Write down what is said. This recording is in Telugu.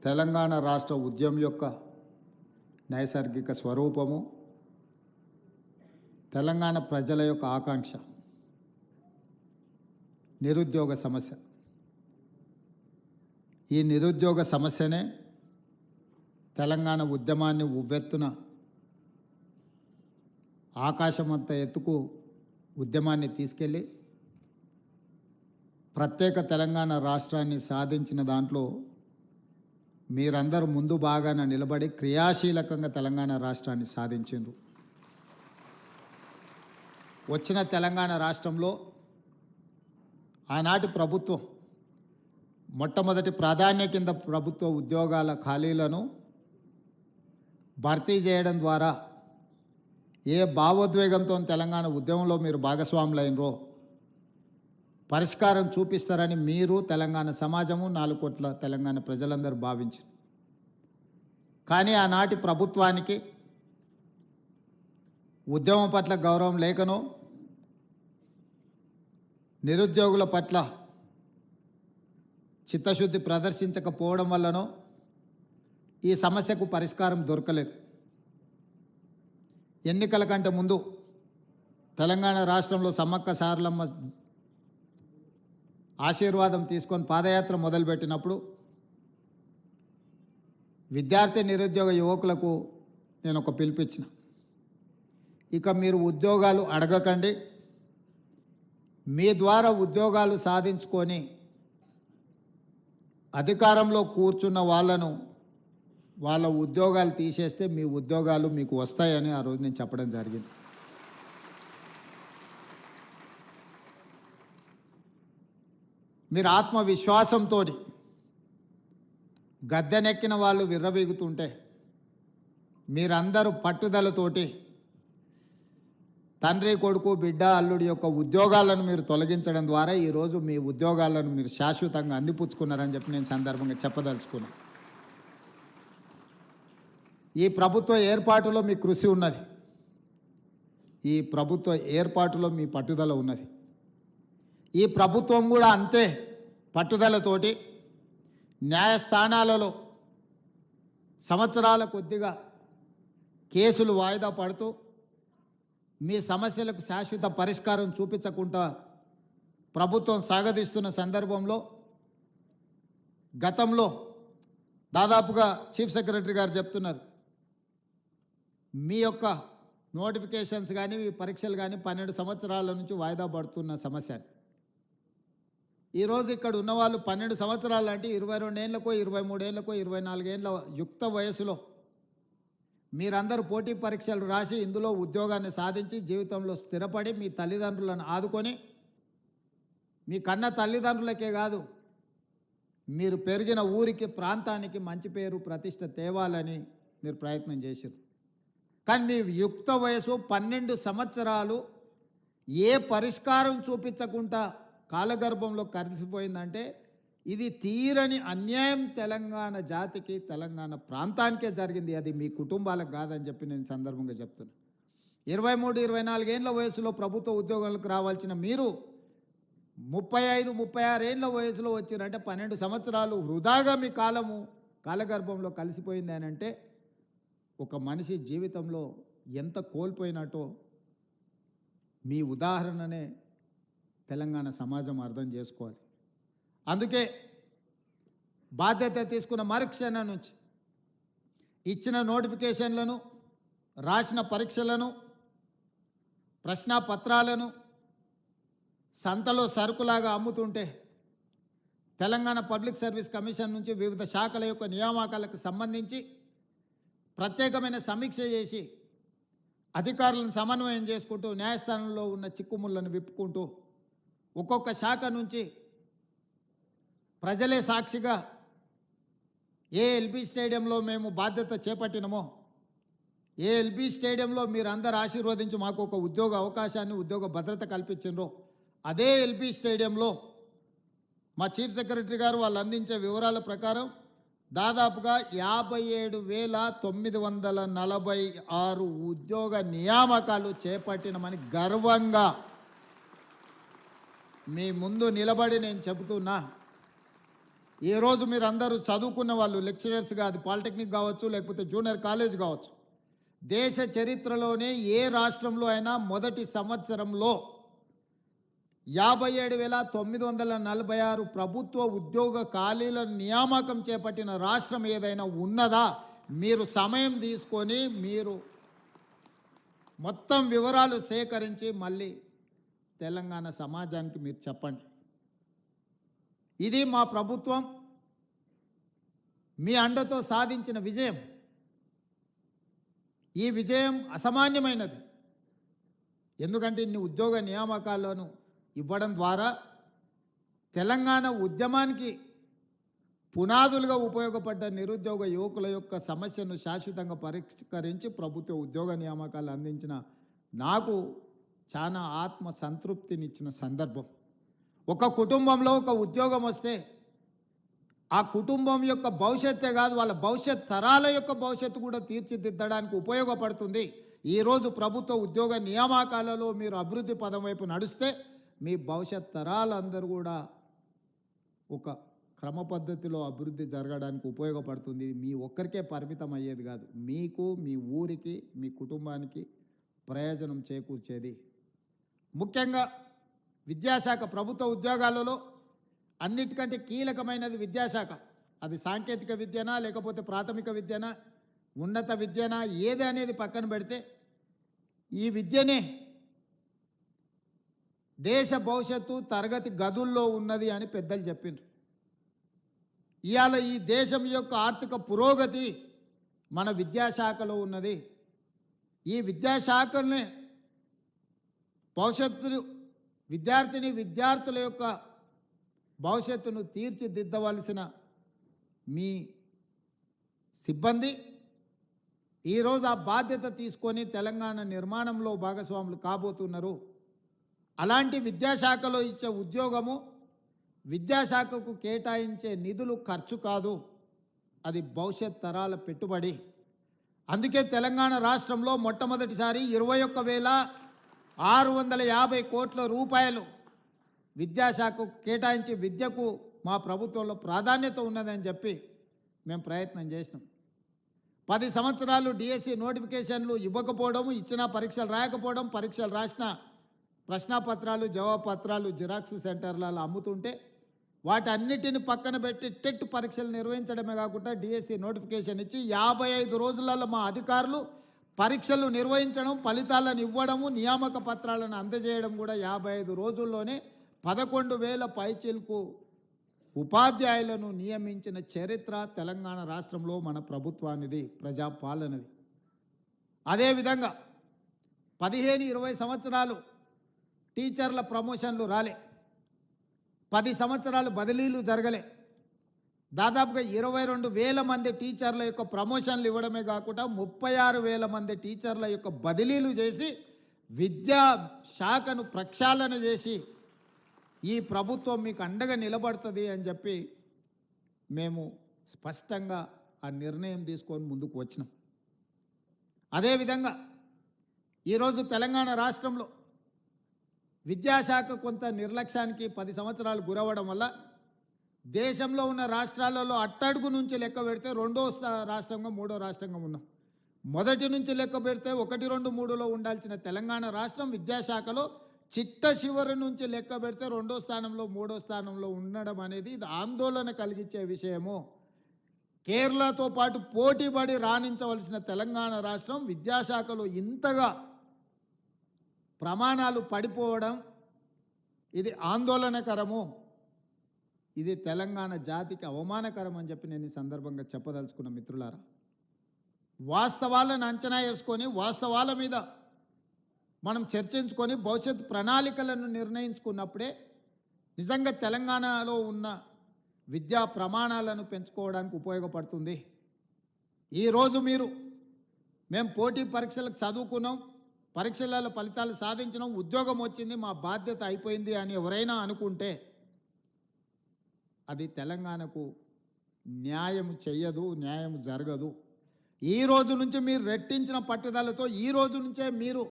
తెలంగాణ రాష్ట్ర ఉద్యమం యొక్క నైసర్గిక స్వరూపము, తెలంగాణ ప్రజల యొక్క ఆకాంక్ష నిరుద్యోగ సమస్య. ఈ నిరుద్యోగ సమస్యనే తెలంగాణ ఉద్యమాన్ని ఉవ్వెత్తున ఆకాశమంత ఎత్తుకు ఉద్యమాన్ని తీసుకెళ్ళి ప్రత్యేక తెలంగాణ రాష్ట్రాన్ని సాధించిన దాంట్లో మీరందరూ ముందు బాగాన నిలబడి క్రియాశీలకంగా తెలంగాణ రాష్ట్రాన్ని సాధించారు. వచ్చిన తెలంగాణ రాష్ట్రంలో ఆనాటి ప్రభుత్వం మొట్టమొదటి ప్రాధాన్య కింద ప్రభుత్వ ఉద్యోగాల ఖాళీలను భర్తీ చేయడం ద్వారా ఏ భావోద్వేగంతో తెలంగాణ ఉద్యమంలో మీరు భాగస్వాములైనరో పరిష్కారం చూపిస్తారని మీరు, తెలంగాణ సమాజము, 4 కోట్ల తెలంగాణ ప్రజలందరూ భావించారు. కానీ ఆనాటి ప్రభుత్వానికి ఉద్యమం పట్ల గౌరవం లేకనో, నిరుద్యోగుల పట్ల చిత్తశుద్ధి ప్రదర్శించకపోవడం వల్లనో ఈ సమస్యకు పరిష్కారం దొరకలేదు. ఎన్నికల కంటే ముందు తెలంగాణ రాష్ట్రంలో సమ్మక్క సారలమ్మ ఆశీర్వాదం తీసుకొని పాదయాత్ర మొదలుపెట్టినప్పుడు విద్యార్థి నిరుద్యోగ యువకులకు నేను ఒక పిలుపిచ్చిన, ఇక మీరు ఉద్యోగాలు అడగకండి, మీ ద్వారా ఉద్యోగాలు సాధించుకొని అధికారంలో కూర్చున్న వాళ్ళ ఉద్యోగాలు తీసేస్తే మీ ఉద్యోగాలు మీకు వస్తాయని ఆ రోజు నేను చెప్పడం జరిగింది. మీరు ఆత్మవిశ్వాసంతో గద్దెనెక్కిన వాళ్ళు విర్రవీగుతుంటే మీరందరూ పట్టుదలతోటి తండ్రి, కొడుకు, బిడ్డ, అల్లుడి యొక్క ఉద్యోగాలను మీరు తొలగించడం ద్వారా ఈరోజు మీ ఉద్యోగాలను మీరు శాశ్వతంగా అందిపుచ్చుకున్నారని చెప్పి నేను సందర్భంగా చెప్పదలుచుకున్నాను. ఈ ప్రభుత్వ ఏర్పాటులో మీ కృషి ఉన్నది, ఈ ప్రభుత్వ ఏర్పాటులో మీ పట్టుదల ఉన్నది. ఈ ప్రభుత్వం కూడా అంతే పట్టుదలతోటి న్యాయస్థానాలలో సంవత్సరాల కొద్దిగా కేసులు వాయిదా పడుతూ మీ సమస్యలకు శాశ్వత పరిష్కారం చూపించకుండా ప్రభుత్వం సాగదీస్తున్న సందర్భంలో గతంలో దాదాపుగా చీఫ్ సెక్రటరీ గారు చెప్తున్నారు, మీ యొక్క నోటిఫికేషన్స్ కానీ మీ పరీక్షలు కానీ 12 సంవత్సరాల నుంచి వాయిదా పడుతున్న సమస్య. ఈరోజు ఇక్కడ ఉన్నవాళ్ళు 12 సంవత్సరాలు అంటే 22 ఏళ్ళకో 23 ఏళ్ళకో 24 ఏళ్ళ యుక్త వయసులో మీరందరూ పోటీ పరీక్షలు రాసి ఇందులో ఉద్యోగాన్ని సాధించి జీవితంలో స్థిరపడి మీ తల్లిదండ్రులను ఆదుకొని మీ కన్న తల్లిదండ్రులకే కాదు మీరు పెరిగిన ఊరికి, ప్రాంతానికి మంచి పేరు ప్రతిష్ట తేవాలని మీరు ప్రయత్నం చేశారు. కానీ మీ యుక్త వయసు 12 సంవత్సరాలు ఏ పరిష్కారం చూపించకుండా కాలగర్భంలో కలిసిపోయిందంటే ఇది తీరని అన్యాయం తెలంగాణ జాతికి, తెలంగాణ ప్రాంతానికే జరిగింది. అది మీ కుటుంబాలకు కాదని చెప్పి నేను సందర్భంగా చెప్తున్నా. 23, 24 ఏళ్ళ వయసులో ప్రభుత్వ ఉద్యోగాలకు రావాల్సిన మీరు 35, 36 ఏళ్ళ వయసులో వచ్చిరంటే 12 సంవత్సరాలు వృధాగా మీ కాలగర్భంలో కలిసిపోయింది అని అంటే ఒక మనిషి జీవితంలో ఎంత కోల్పోయినట్టో మీ ఉదాహరణనే తెలంగాణ సమాజం అర్థం చేసుకోవాలి. అందుకే బాధ్యత తీసుకున్న మరుక్షణం నుంచి ఇచ్చిన నోటిఫికేషన్లను, రాసిన పరీక్షలను, ప్రశ్నాపత్రాలను సంతలో సరుకులాగా అమ్ముతుంటే తెలంగాణ పబ్లిక్ సర్వీస్ కమిషన్ నుంచి వివిధ శాఖల యొక్క నియామకాలకు సంబంధించి ప్రత్యేకమైన సమీక్ష చేసి అధికారులను సమన్వయం చేసుకుంటూ న్యాయస్థానంలో ఉన్న చిక్కుముళ్లను విప్పుకుంటూ ఒక్కొక్క శాఖ నుంచి ప్రజలే సాక్షిగా ఏ ఎల్బీ స్టేడియంలో మేము బాధ్యత చేపట్టినమో, ఏ ఎల్బీ స్టేడియంలో మీరందరూ ఆశీర్వదించి మాకు ఒక ఉద్యోగ అవకాశాన్ని, ఉద్యోగ భద్రత కల్పించారో అదే ఎల్బీ స్టేడియంలో మా చీఫ్ సెక్రటరీ గారు వాళ్ళు అందించే వివరాల ప్రకారం దాదాపుగా 57,946 ఉద్యోగ నియామకాలు చేపట్టినమని గర్వంగా మీ ముందు నిలబడి నేను చెబుతున్నా. ఈరోజు మీరు అందరూ చదువుకున్న వాళ్ళు లెక్చరర్స్గా, అది పాలిటెక్నిక్ కావచ్చు, లేకపోతే జూనియర్ కాలేజ్ కావచ్చు. దేశ చరిత్రలోనే ఏ రాష్ట్రంలో అయినా మొదటి సంవత్సరంలో 57,946 ప్రభుత్వ ఉద్యోగ ఖాళీల నియామకం చేపట్టిన రాష్ట్రం ఏదైనా ఉన్నదా? మీరు సమయం తీసుకొని మీరు మొత్తం వివరాలు సేకరించి మళ్ళీ తెలంగాణ సమాజానికి మీరు చెప్పండి. ఇది మా ప్రభుత్వం మీ అండతో సాధించిన విజయం. ఈ విజయం అసామాన్యమైనది. ఎందుకంటే ఇన్ని ఉద్యోగ నియామకాలను ఇవ్వడం ద్వారా తెలంగాణ ఉద్యమానికి పునాదులుగా ఉపయోగపడ్డ నిరుద్యోగ యువకుల యొక్క సమస్యను శాశ్వతంగా పరిష్కరించి ప్రభుత్వ ఉద్యోగ నియామకాలు అందించిన నాకు చాలా ఆత్మ సంతృప్తినిచ్చిన సందర్భం. ఒక కుటుంబంలో ఒక ఉద్యోగం వస్తే ఆ కుటుంబం యొక్క భవిష్యత్తే కాదు, వాళ్ళ భవిష్యత్ తరాల యొక్క భవిష్యత్తు కూడా తీర్చిదిద్దడానికి ఉపయోగపడుతుంది. ఈరోజు ప్రభుత్వ ఉద్యోగ నియామకాలలో మీరు అభివృద్ధి పదం వైపు నడిస్తే మీ భవిష్యత్ తరాలందరూ కూడా ఒక క్రమ పద్ధతిలో అభివృద్ధి జరగడానికి ఉపయోగపడుతుంది. మీ ఒక్కరికే పరిమితం అయ్యేది కాదు, మీకు, మీ ఊరికి, మీ కుటుంబానికి ప్రయోజనం చేకూర్చేది. ముఖ్యంగా విద్యాశాఖ ప్రభుత్వ ఉద్యోగాలలో అన్నిటికంటే కీలకమైనది విద్యాశాఖ. అది సాంకేతిక విద్యనా, లేకపోతే ప్రాథమిక విద్యనా, ఉన్నత విద్యనా, ఏది అనేది పక్కన పెడితే ఈ విద్యనే దేశ భవిష్యత్తు తరగతి గదుల్లో ఉన్నది అని పెద్దలు చెప్పిండ్రు. ఇవాళ ఈ దేశం యొక్క ఆర్థిక పురోగతి మన విద్యాశాఖలో ఉన్నది. ఈ విద్యాశాఖనే భవిష్యత్తు విద్యార్థుల యొక్క భవిష్యత్తును తీర్చిదిద్దవలసిన మీ సిబ్బంది ఈరోజు ఆ బాధ్యత తీసుకొని తెలంగాణ నిర్మాణంలో భాగస్వాములు కాబోతున్నారు. అలాంటి విద్యాశాఖలో ఇచ్చే ఉద్యోగము విద్యాశాఖకు కేటాయించే నిధులు ఖర్చు కాదు, అది భవిష్యత్ తరాల పెట్టుబడి. అందుకే తెలంగాణ రాష్ట్రంలో మొట్టమొదటిసారి 21,650 కోట్ల రూపాయలు విద్యాశాఖకు కేటాయించి విద్యకు మా ప్రభుత్వంలో ప్రాధాన్యత ఉన్నదని చెప్పి మేము ప్రయత్నం చేసినాం. 10 సంవత్సరాలు డిఎస్సి నోటిఫికేషన్లు ఇవ్వకపోవడం, ఇచ్చిన పరీక్షలు రాయకపోవడం, పరీక్షలు రాసిన ప్రశ్నాపత్రాలు జవాబు పత్రాలు జిరాక్స్ సెంటర్లలో అమ్ముతుంటే వాటన్నిటిని పక్కన పెట్టి టెట్ పరీక్షలు నిర్వహించడమే కాకుండా డిఎస్సి నోటిఫికేషన్ ఇచ్చి 55 రోజులలో మా అధికారులు పరీక్షలు నిర్వహించడం, ఫలితాలను ఇవ్వడము, నియామక పత్రాలను అందజేయడం కూడా 55 రోజుల్లోనే 11,000 పైచిలకు ఉపాధ్యాయులను నియమించిన చరిత్ర తెలంగాణ రాష్ట్రంలో మన ప్రభుత్వానిది, ప్రజాపాలనది. అదేవిధంగా 15-20 సంవత్సరాలు టీచర్ల ప్రమోషన్లు రాలే, 10 సంవత్సరాలు బదిలీలు జరగలే. దాదాపుగా 22,000 మంది టీచర్ల యొక్క ప్రమోషన్లు ఇవ్వడమే కాకుండా 36,000 మంది టీచర్ల యొక్క బదిలీలు చేసి విద్యా శాఖను ప్రక్షాళన చేసి ఈ ప్రభుత్వం మీకు అండగా నిలబడుతుంది అని చెప్పి మేము స్పష్టంగా ఆ నిర్ణయం తీసుకొని ముందుకు వచ్చినాం. అదేవిధంగా ఈరోజు తెలంగాణ రాష్ట్రంలో విద్యాశాఖ కొంత నిర్లక్ష్యానికి 10 సంవత్సరాలు గురవడం వల్ల దేశంలో ఉన్న రాష్ట్రాలలో అట్టడుగు నుంచి లెక్క పెడితే 2వ రాష్ట్రంగా 3వ రాష్ట్రంగా ఉన్నాం. మొదటి నుంచి లెక్క పెడితే 1, 2, 3లో ఉండాల్సిన తెలంగాణ రాష్ట్రం విద్యాశాఖలో చిట్ట చివరి నుంచి లెక్క పెడితే 2వ స్థానంలో 3వ స్థానంలో ఉండడం అనేది ఇది ఆందోళన కలిగించే విషయము. కేరళతో పాటు పోటీపడి రాణించవలసిన తెలంగాణ రాష్ట్రం విద్యాశాఖలో ఇంతగా ప్రమాణాలు పడిపోవడం ఇది ఆందోళనకరము, ఇది తెలంగాణ జాతికి అవమానకరం అని చెప్పి నేను ఈ సందర్భంగా చెప్పదలుచుకున్న మిత్రులారా. వాస్తవాలను అంచనా వేసుకొని వాస్తవాల మీద మనం చర్చించుకొని భవిష్యత్ ప్రణాళికలను నిర్ణయించుకున్నప్పుడే నిజంగా తెలంగాణలో ఉన్న విద్యా ప్రమాణాలను పెంచుకోవడానికి ఉపయోగపడుతుంది. ఈరోజు మేము పోటీ పరీక్షలకు చదువుకున్నాం, పరీక్షలలో ఫలితాలు సాధించినాం, ఉద్యోగం వచ్చింది, మా బాధ్యత అయిపోయింది అని ఎవరైనా అనుకుంటే అది తెలంగాణకు న్యాయం చెయ్యదు, న్యాయం జరగదు. ఈ రోజు నుంచి మీరు రెట్టించిన పట్టుదలతో ఈ రోజు నుంచే మీరు